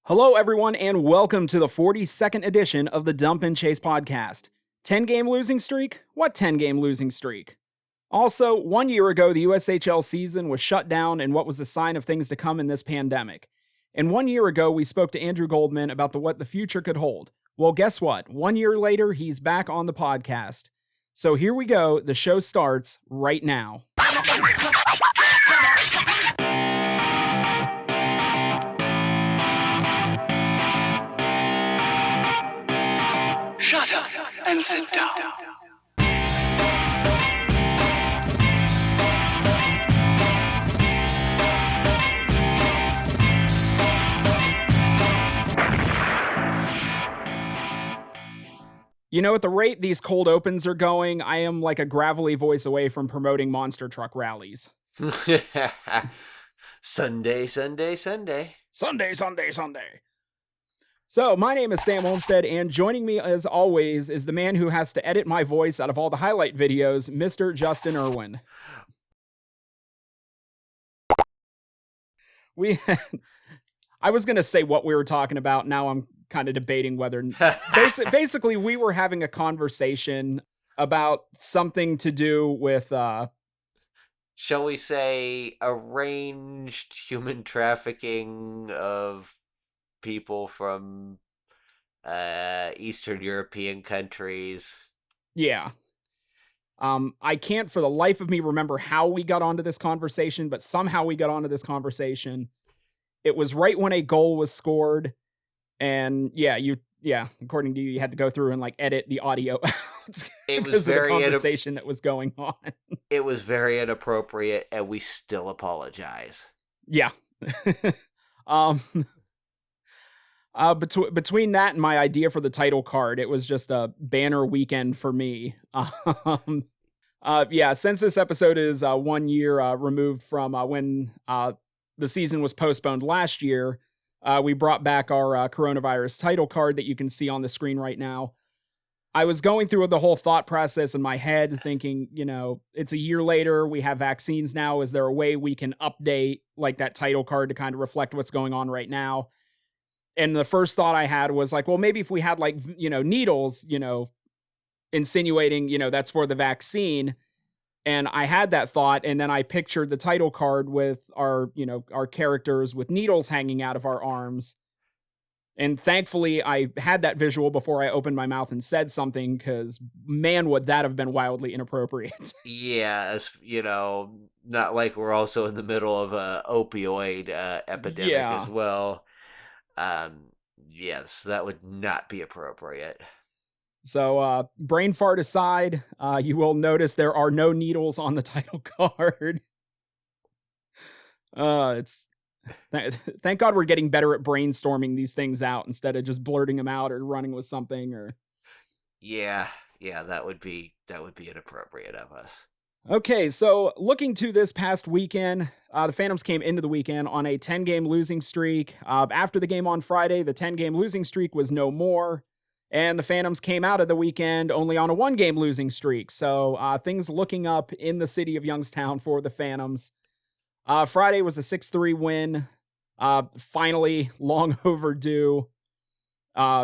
Hello, everyone, and welcome to the 42nd edition of the Dump and Chase podcast. 10-game losing streak? What 10-game losing streak? Also, 1 year ago, the USHL season was shut down in what was a sign of things to come in this pandemic. And 1 year ago, we spoke to Andrew Goldman about what the future could hold. Well, guess what? 1 year later, he's back on the podcast. So here we go. The show starts right now. Shut up and sit down. You know, at the rate these cold opens are going, I am like a gravelly voice away from promoting monster truck rallies. Sunday, Sunday, Sunday. Sunday, Sunday, Sunday. So, my name is Sam Olmstead, and joining me, as always, is the man who has to edit my voice out of all the highlight videos, Mr. Justin Irwin. I was going to say what we were talking about, now I'm kind of debating whether... Basically, we were having a conversation about something to do with... Shall we say arranged human trafficking of people from Eastern European countries. Yeah. I can't for the life of me remember how we got onto this conversation, but somehow we got onto this conversation. It was right when a goal was scored, and according to you, you had to go through and like edit the audio out. It was very of the conversation that was going on. It was very inappropriate, and we still apologize. Yeah. Between that and my idea for the title card, it was just a banner weekend for me. Since this episode is 1 year removed from when the season was postponed last year, we brought back our coronavirus title card that you can see on the screen right now. I was going through the whole thought process in my head, thinking, you know, it's a year later, we have vaccines now. Is there a way we can update like that title card to kind of reflect what's going on right now? And the first thought I had was like, well, maybe if we had like, you know, needles, you know, insinuating, you know, that's for the vaccine. And I had that thought. And then I pictured the title card with our, you know, our characters with needles hanging out of our arms. And thankfully I had that visual before I opened my mouth and said something, because man, would that have been wildly inappropriate. Yeah, as you know, not like we're also in the middle of a opioid epidemic as well. Yes, that would not be appropriate. So, brain fart aside, you will notice there are no needles on the title card. Thank God we're getting better at brainstorming these things out instead of just blurting them out or running with something or. Yeah, that would be inappropriate of us. Okay, so looking to this past weekend, the Phantoms came into the weekend on a 10-game losing streak. After the game on Friday, the 10-game losing streak was no more, and the Phantoms came out of the weekend only on a 1-game losing streak. So things looking up in the city of Youngstown for the Phantoms. Friday was a 6-3 win. Finally, long overdue.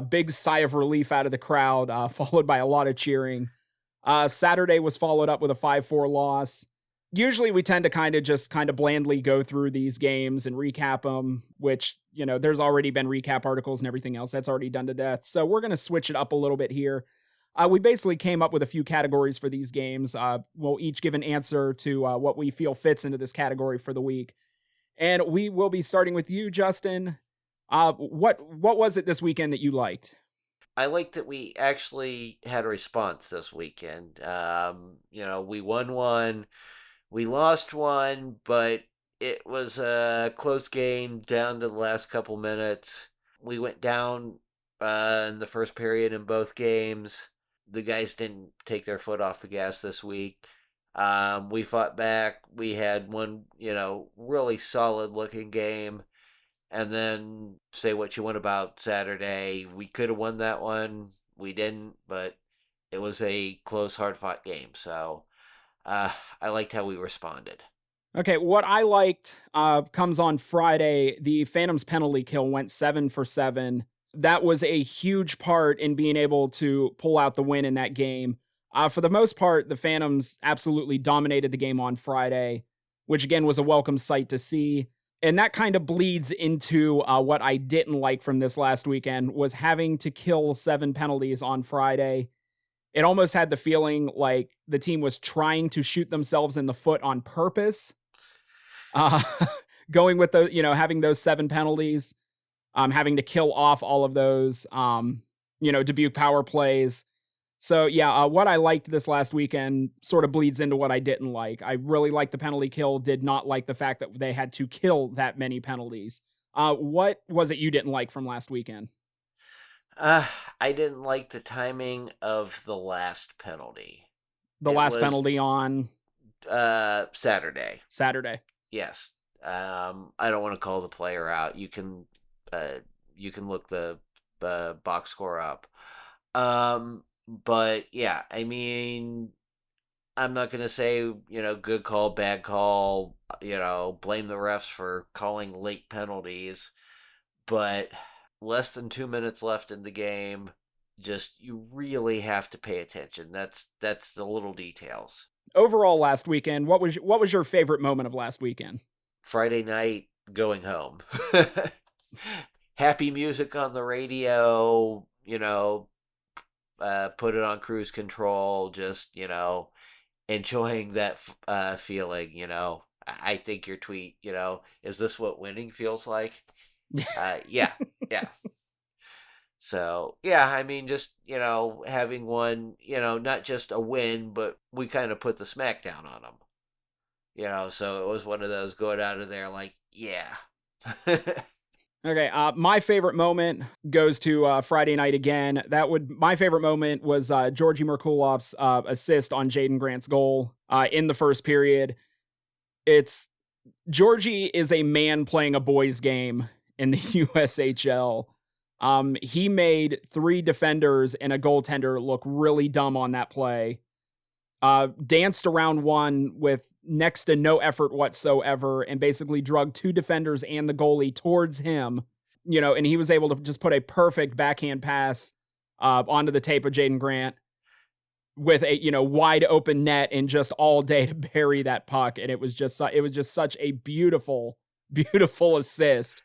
Big sigh of relief out of the crowd, followed by a lot of cheering. Saturday was followed up with a 5-4 loss. Usually we tend to kind of blandly go through these games and recap them, which, you know, there's already been recap articles and everything else that's already done to death. So we're going to switch it up a little bit here. We basically came up with a few categories for these games. We'll each give an answer to what we feel fits into this category for the week. And we will be starting with you, Justin. What was it this weekend that you liked? I like that we actually had a response this weekend. You know, we won one, we lost one, but it was a close game down to the last couple minutes. We went down in the first period in both games. The guys didn't take their foot off the gas this week. We fought back. We had one, you know, really solid looking game. And then say what you want about Saturday. We could have won that one. We didn't, but it was a close, hard-fought game. So I liked how we responded. Okay, what I liked comes on Friday. The Phantom's penalty kill went 7 for 7. That was a huge part in being able to pull out the win in that game. For the most part, the Phantoms absolutely dominated the game on Friday, which again was a welcome sight to see. And that kind of bleeds into what I didn't like from this last weekend was having to kill 7 penalties on Friday. It almost had the feeling like the team was trying to shoot themselves in the foot on purpose. Uh, going with the, having those 7 penalties, having to kill off all of those, Dubuque power plays. So yeah, what I liked this last weekend sort of bleeds into what I didn't like. I really liked the penalty kill, did not like the fact that they had to kill that many penalties. What was it you didn't like from last weekend? I didn't like the timing of the last penalty. The It last was penalty on Saturday. Saturday. Yes. I don't want to call the player out. You can look the box score up. But yeah, I mean, I'm not gonna say good call, bad call. Blame the refs for calling late penalties, but less than 2 minutes left in the game. Just you really have to pay attention. That's the little details. Overall, last weekend, what was your favorite moment of last weekend? Friday night going home. Happy music on the radio, put it on cruise control, just, enjoying that feeling, I think your tweet, is this what winning feels like? Yeah, yeah. So, yeah, I mean, just, having one, not just a win, but we kind of put the smack down on them. So it was one of those going out of there like, yeah. Okay, my favorite moment goes to Friday night again. My favorite moment was Georgi Merkulov's assist on Jaden Grant's goal in the first period. Georgi is a man playing a boys game in the USHL. He made 3 defenders and a goaltender look really dumb on that play. Danced around one with next to no effort whatsoever and basically drugged 2 defenders and the goalie towards him, and he was able to just put a perfect backhand pass onto the tape of Jaden Grant with a, wide open net and just all day to bury that puck. And it was just such a beautiful, beautiful assist.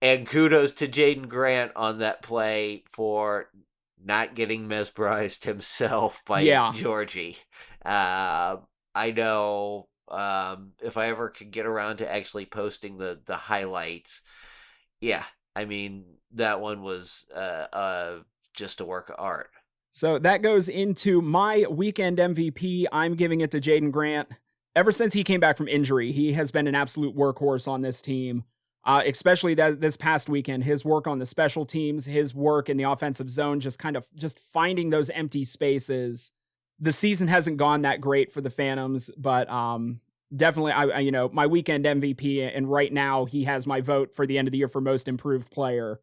And kudos to Jaden Grant on that play for not getting mesmerized himself by Georgie. I know if I ever could get around to actually posting the highlights, yeah, I mean, that one was just a work of art. So that goes into my weekend MVP. I'm giving it to Jaden Grant. Ever since he came back from injury, he has been an absolute workhorse on this team. Especially this past weekend, his work on the special teams, his work in the offensive zone, just finding those empty spaces. The season hasn't gone that great for the Phantoms, but definitely, I my weekend MVP, and right now he has my vote for the end of the year for most improved player.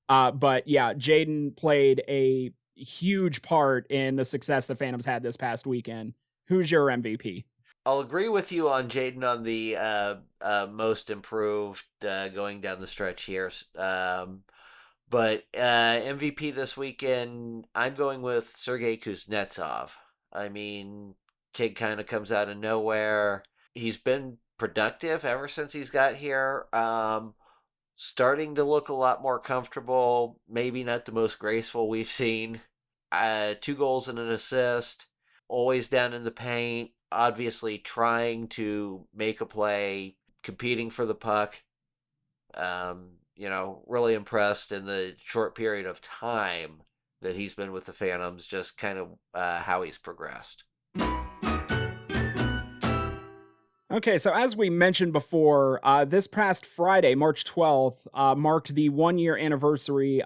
But yeah, Jaden played a huge part in the success the Phantoms had this past weekend. Who's your MVP? I'll agree with you on Jaden on the most improved going down the stretch here. But MVP this weekend, I'm going with Sergei Kuznetsov. I mean, kid kind of comes out of nowhere. He's been productive ever since he's got here. Starting to look a lot more comfortable. Maybe not the most graceful we've seen. 2 goals and an assist. Always down in the paint. Obviously trying to make a play, competing for the puck. Really impressed in the short period of time that he's been with the Phantoms, just kind of how he's progressed. Okay, so as we mentioned before, this past Friday, March 12th, marked the 1-year anniversary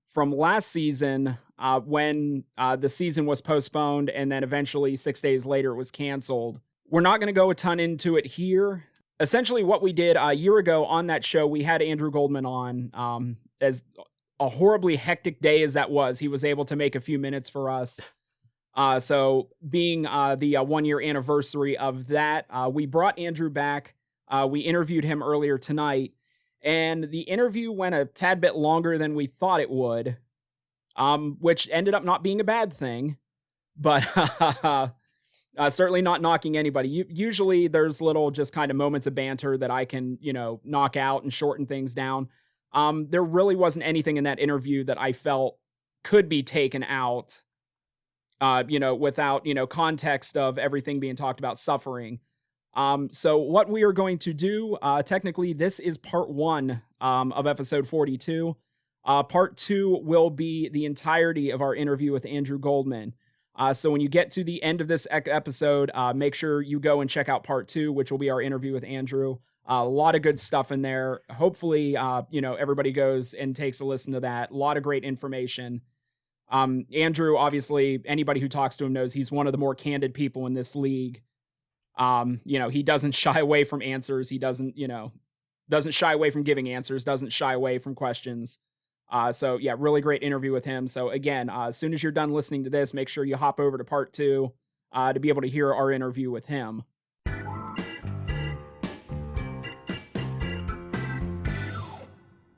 from last season when the season was postponed and then eventually 6 days later it was canceled. We're not going to go a ton into it here. Essentially what we did a year ago on that show, we had Andrew Goldman on. As a horribly hectic day as that was, he was able to make a few minutes for us. So being the 1-year anniversary of that, we brought Andrew back. We interviewed him earlier tonight, and the interview went a tad bit longer than we thought it would, which ended up not being a bad thing, but certainly not knocking anybody. Usually there's little just kind of moments of banter that I can, knock out and shorten things down. There really wasn't anything in that interview that I felt could be taken out, without, context of everything being talked about suffering. So what we are going to do, technically, this is part 1 of episode 42. Part 2 will be the entirety of our interview with Andrew Goldman. So when you get to the end of this episode, make sure you go and check out part 2, which will be our interview with Andrew. A lot of good stuff in there. Hopefully, everybody goes and takes a listen to that. A lot of great information. Andrew, obviously, anybody who talks to him knows he's one of the more candid people in this league. He doesn't shy away from answers. He doesn't shy away from giving answers, doesn't shy away from questions. So yeah, really great interview with him. So again, as soon as you're done listening to this, make sure you hop over to part 2, to be able to hear our interview with him.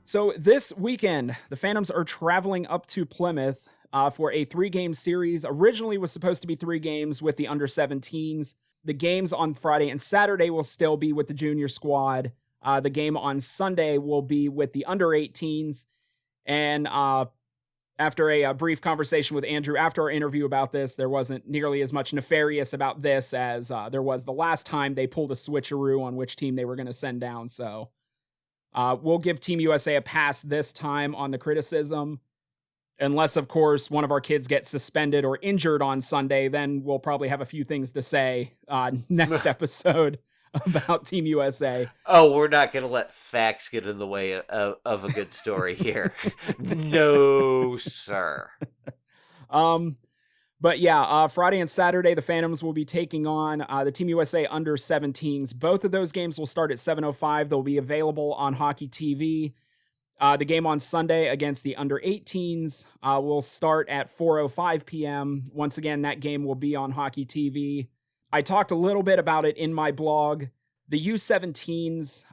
So this weekend, the Phantoms are traveling up to Plymouth, for a 3-game series. Originally was supposed to be 3 games with the under-17s. The games on Friday and Saturday will still be with the junior squad. The game on Sunday will be with the under-18s. And after a brief conversation with Andrew after our interview about this, there wasn't nearly as much nefarious about this as there was the last time they pulled a switcheroo on which team they were going to send down. So we'll give Team USA a pass this time on the criticism. Unless, of course, one of our kids gets suspended or injured on Sunday, then we'll probably have a few things to say next episode about Team USA. Oh, we're not going to let facts get in the way of a good story here. No, sir. But yeah, Friday and Saturday, the Phantoms will be taking on the Team USA under-17s. Both of those games will start at 7:05. They'll be available on Hockey TV. The game on Sunday against the under-18s will start at 4:05 p.m. Once again, that game will be on Hockey TV. I talked a little bit about it in my blog. The U17s,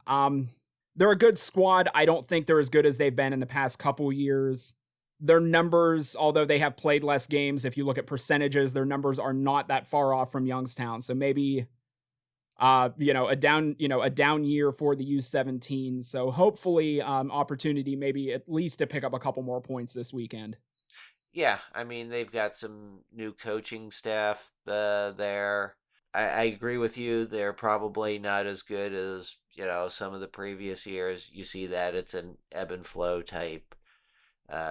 they're a good squad. I don't think they're as good as they've been in the past couple years. Their numbers, although they have played less games, if you look at percentages, their numbers are not that far off from Youngstown. So maybe a down year for the U17. So hopefully opportunity maybe at least to pick up a couple more points this weekend. Yeah, I mean, they've got some new coaching staff there. I agree with you. They're probably not as good as, some of the previous years. You see that it's an ebb and flow type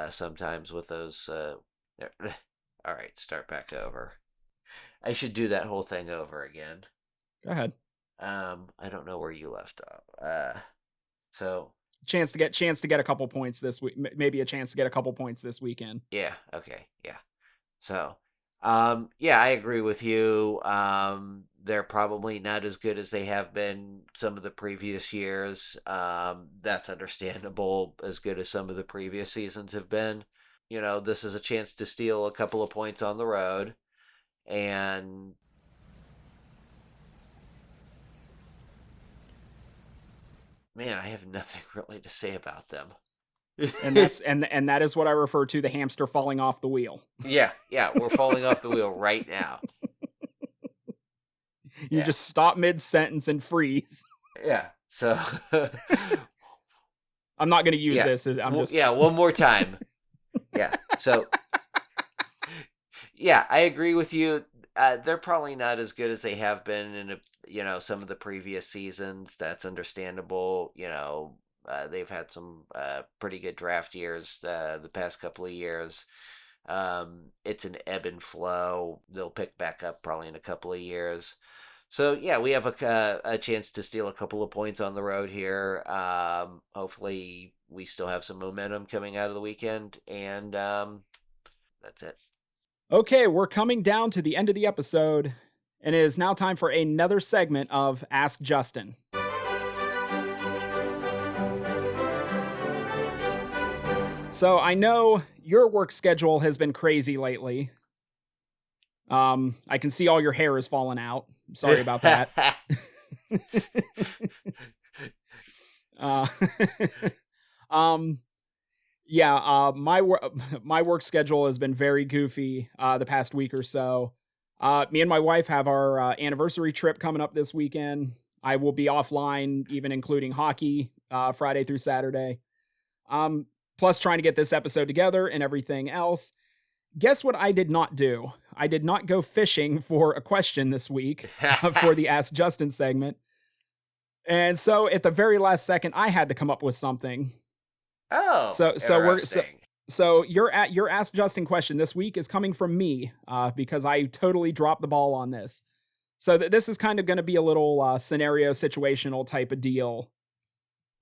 sometimes with those. All right, start back over. I should do that whole thing over again. Go ahead. I don't know where you left off. So chance to get a couple points this week. Maybe a chance to get a couple points this weekend. Yeah. Okay. Yeah. So, yeah, I agree with you. They're probably not as good as they have been some of the previous years. That's understandable. As good as some of the previous seasons have been. This is a chance to steal a couple of points on the road, and man, I have nothing really to say about them. And that's and that is what I refer to the hamster falling off the wheel. Yeah, we're falling off the wheel right now. You just stop mid-sentence and freeze. Yeah. So I'm not going to use this. I'm just one more time. Yeah. So yeah, I agree with you. They're probably not as good as they have been in some of the previous seasons. That's understandable. They've had some pretty good draft years the past couple of years. It's an ebb and flow. They'll pick back up probably in a couple of years. So yeah, we have a chance to steal a couple of points on the road here. Hopefully we still have some momentum coming out of the weekend, and that's it. Okay, we're coming down to the end of the episode, and it is now time for another segment of Ask Justin. So I know your work schedule has been crazy lately. I can see all your hair is falling out. Sorry about that. uh, my work schedule has been very goofy the past week or so. Me and my wife have our anniversary trip coming up this weekend. I will be offline, even including hockey, Friday through Saturday. Plus trying to get this episode together and everything else. Guess what I did not do? I did not go fishing for a question this week for the Ask Justin segment. And so at the very last second, I had to come up with something. Oh, so your Ask Justin question this week is coming from me because I totally dropped the ball on this. So this is kind of going to be a little scenario situational type of deal.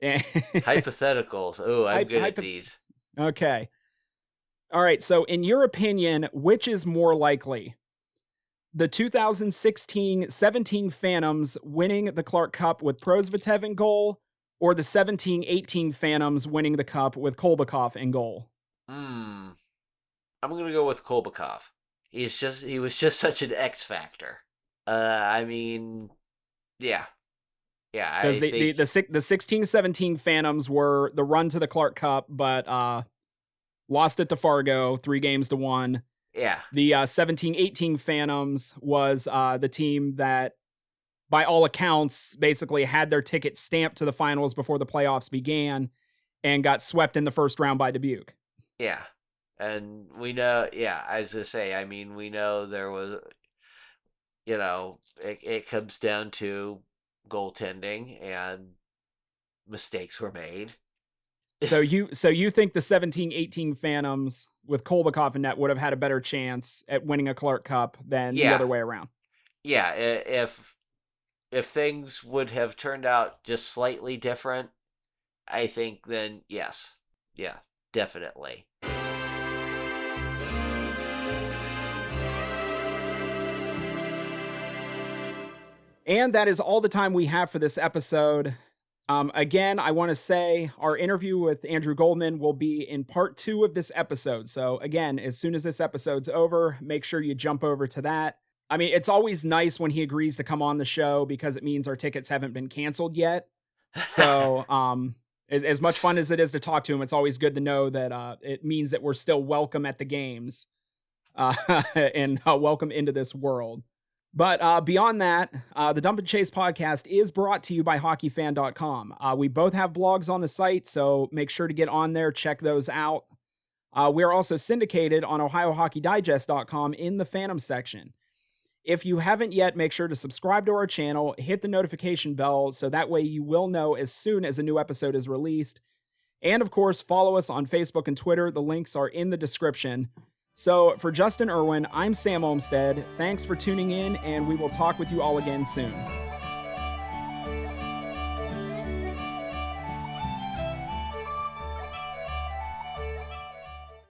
Hypotheticals. Oh, I'm good at these. Okay. All right. So in your opinion, which is more likely? The 2016-17 Phantoms winning the Clark Cup with Prosvetev in goal, or the 17-18 Phantoms winning the Cup with Kolbakov in goal? I'm going to go with Kolbakov. He was just such an X factor. I mean, yeah. Yeah, because the 16-17 Phantoms were the run to the Clark Cup, but lost it to Fargo 3-1. Yeah. The 17-18 Phantoms was the team that, by all accounts, basically had their ticket stamped to the finals before the playoffs began and got swept in the first round by Dubuque. Yeah. And we know, as I say, I mean, we know there was, it comes down to goaltending and mistakes were made. So you think the 17-18 Phantoms with Kolbakov in net would have had a better chance at winning a Clark Cup than the other way around? Yeah, if things would have turned out just slightly different, I think then yes. Yeah, definitely. And that is all the time we have for this episode. Again, I want to say our interview with Andrew Goldman will be in part 2 of this episode. So again, as soon as this episode's over, make sure you jump over to that. I mean, it's always nice when he agrees to come on the show because it means our tickets haven't been canceled yet. So as much fun as it is to talk to him, it's always good to know that it means that we're still welcome at the games and welcome into this world. But beyond that, the Dump and Chase podcast is brought to you by hockeyfan.com. We both have blogs on the site, so make sure to get on there, check those out. We're also syndicated on ohiohockeydigest.com in the Phantom section. If you haven't yet, make sure to subscribe to our channel, hit the notification bell, so that way you will know as soon as a new episode is released. And of course, follow us on Facebook and Twitter. The links are in the description. So for Justin Irwin, I'm Sam Olmstead. Thanks for tuning in, and we will talk with you all again soon.